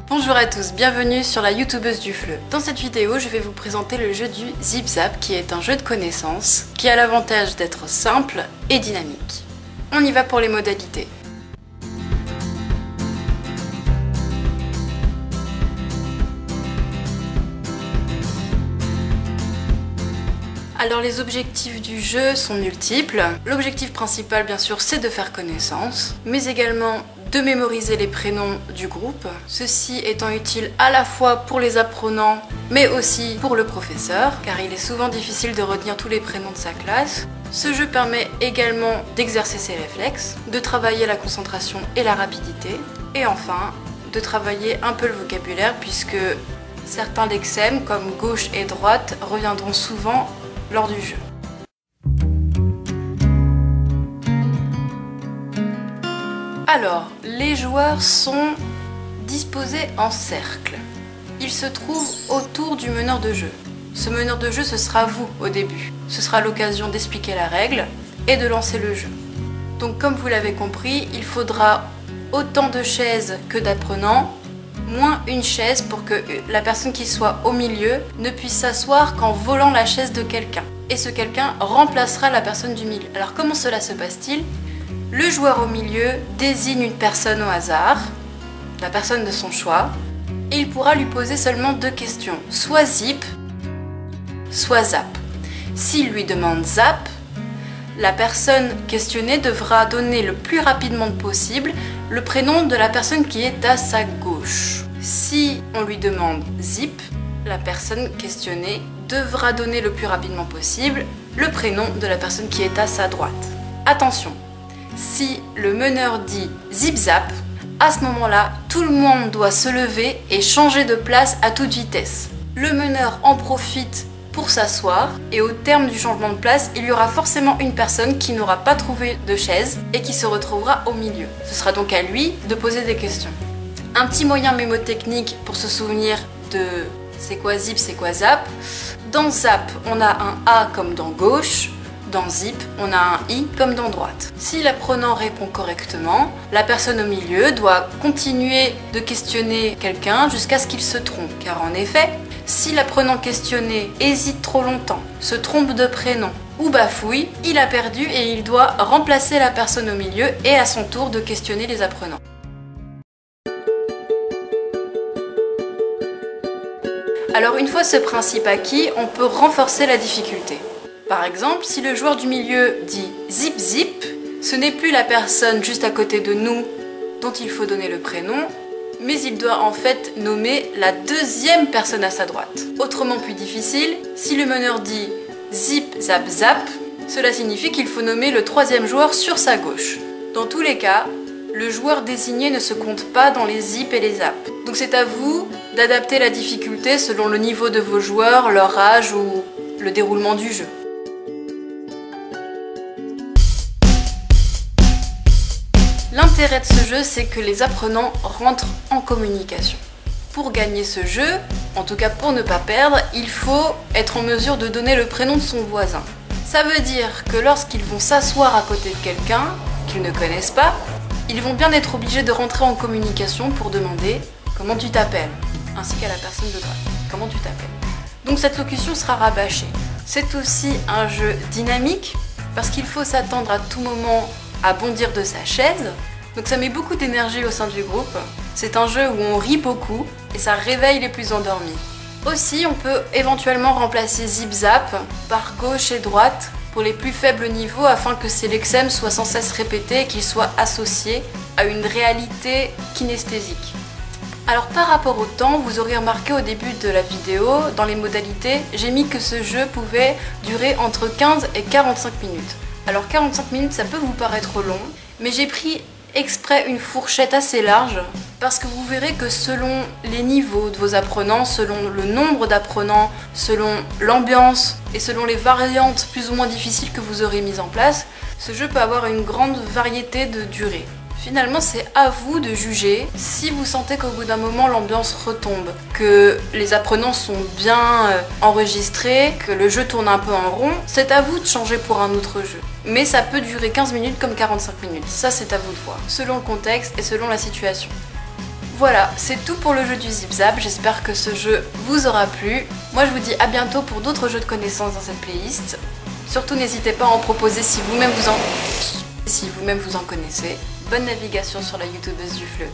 Bonjour à tous, bienvenue sur la youtubeuse du FLE. Dans cette vidéo, je vais vous présenter le jeu du Zip Zap qui est un jeu de connaissances qui a l'avantage d'être simple et dynamique. On y va pour les modalités. Alors les objectifs du jeu sont multiples. L'objectif principal bien sûr c'est de faire connaissance, mais également de mémoriser les prénoms du groupe, ceci étant utile à la fois pour les apprenants mais aussi pour le professeur, car il est souvent difficile de retenir tous les prénoms de sa classe. Ce jeu permet également d'exercer ses réflexes, de travailler la concentration et la rapidité, et enfin de travailler un peu le vocabulaire puisque certains lexèmes comme gauche et droite reviendront souvent lors du jeu. Alors, les joueurs sont disposés en cercle. Ils se trouvent autour du meneur de jeu. Ce meneur de jeu, ce sera vous au début. Ce sera l'occasion d'expliquer la règle et de lancer le jeu. Donc comme vous l'avez compris, il faudra autant de chaises que d'apprenants, moins une chaise pour que la personne qui soit au milieu ne puisse s'asseoir qu'en volant la chaise de quelqu'un. Et ce quelqu'un remplacera la personne du milieu. Alors comment cela se passe-t-il ? Le joueur au milieu désigne une personne au hasard, la personne de son choix, et il pourra lui poser seulement deux questions, soit zip, soit zap. S'il lui demande zap, la personne questionnée devra donner le plus rapidement possible le prénom de la personne qui est à sa gauche. Si on lui demande zip, la personne questionnée devra donner le plus rapidement possible le prénom de la personne qui est à sa droite. Attention, si le meneur dit zip zap, à ce moment-là, tout le monde doit se lever et changer de place à toute vitesse. Le meneur en profite pour s'asseoir et au terme du changement de place, il y aura forcément une personne qui n'aura pas trouvé de chaise et qui se retrouvera au milieu. Ce sera donc à lui de poser des questions. Un petit moyen mémotechnique pour se souvenir de c'est quoi zip, c'est quoi zap. Dans zap, on a un A comme dans gauche. Dans zip, on a un I comme dans droite. Si l'apprenant répond correctement, la personne au milieu doit continuer de questionner quelqu'un jusqu'à ce qu'il se trompe. Car en effet, si l'apprenant questionné hésite trop longtemps, se trompe de prénom ou bafouille, il a perdu et il doit remplacer la personne au milieu et à son tour de questionner les apprenants. Alors une fois ce principe acquis, on peut renforcer la difficulté. Par exemple, si le joueur du milieu dit zip zip, ce n'est plus la personne juste à côté de nous dont il faut donner le prénom, mais il doit en fait nommer la deuxième personne à sa droite. Autrement plus difficile, si le meneur dit zip zap zap, cela signifie qu'il faut nommer le troisième joueur sur sa gauche. Dans tous les cas, le joueur désigné ne se compte pas dans les zips et les zaps. Donc c'est à vous d'adapter la difficulté selon le niveau de vos joueurs, leur âge ou le déroulement du jeu. L'intérêt de ce jeu, c'est que les apprenants rentrent en communication. Pour gagner ce jeu, en tout cas pour ne pas perdre, il faut être en mesure de donner le prénom de son voisin. Ça veut dire que lorsqu'ils vont s'asseoir à côté de quelqu'un qu'ils ne connaissent pas, ils vont bien être obligés de rentrer en communication pour demander comment tu t'appelles, ainsi qu'à la personne de droite, comment tu t'appelles. Donc cette locution sera rabâchée. C'est aussi un jeu dynamique parce qu'il faut s'attendre à tout moment à bondir de sa chaise, donc ça met beaucoup d'énergie au sein du groupe. C'est un jeu où on rit beaucoup et ça réveille les plus endormis. Aussi, on peut éventuellement remplacer zip zap par gauche et droite pour les plus faibles niveaux afin que ces lexèmes soient sans cesse répétés et qu'ils soient associés à une réalité kinesthésique. Alors par rapport au temps, vous aurez remarqué au début de la vidéo, dans les modalités, j'ai mis que ce jeu pouvait durer entre 15 et 45 minutes. Alors 45 minutes, ça peut vous paraître long, mais j'ai pris exprès une fourchette assez large parce que vous verrez que selon les niveaux de vos apprenants, selon le nombre d'apprenants, selon l'ambiance et selon les variantes plus ou moins difficiles que vous aurez mises en place, ce jeu peut avoir une grande variété de durée. Finalement, c'est à vous de juger. Si vous sentez qu'au bout d'un moment, l'ambiance retombe, que les apprenants sont bien enregistrés, que le jeu tourne un peu en rond, c'est à vous de changer pour un autre jeu. Mais ça peut durer 15 minutes comme 45 minutes. Ça, c'est à vous de voir, selon le contexte et selon la situation. Voilà, c'est tout pour le jeu du Zip Zap. J'espère que ce jeu vous aura plu. Moi je vous dis à bientôt pour d'autres jeux de connaissances dans cette playlist. Surtout n'hésitez pas à en proposer si vous-même vous en connaissez. Bonne navigation sur la youtubeuse du Fleu.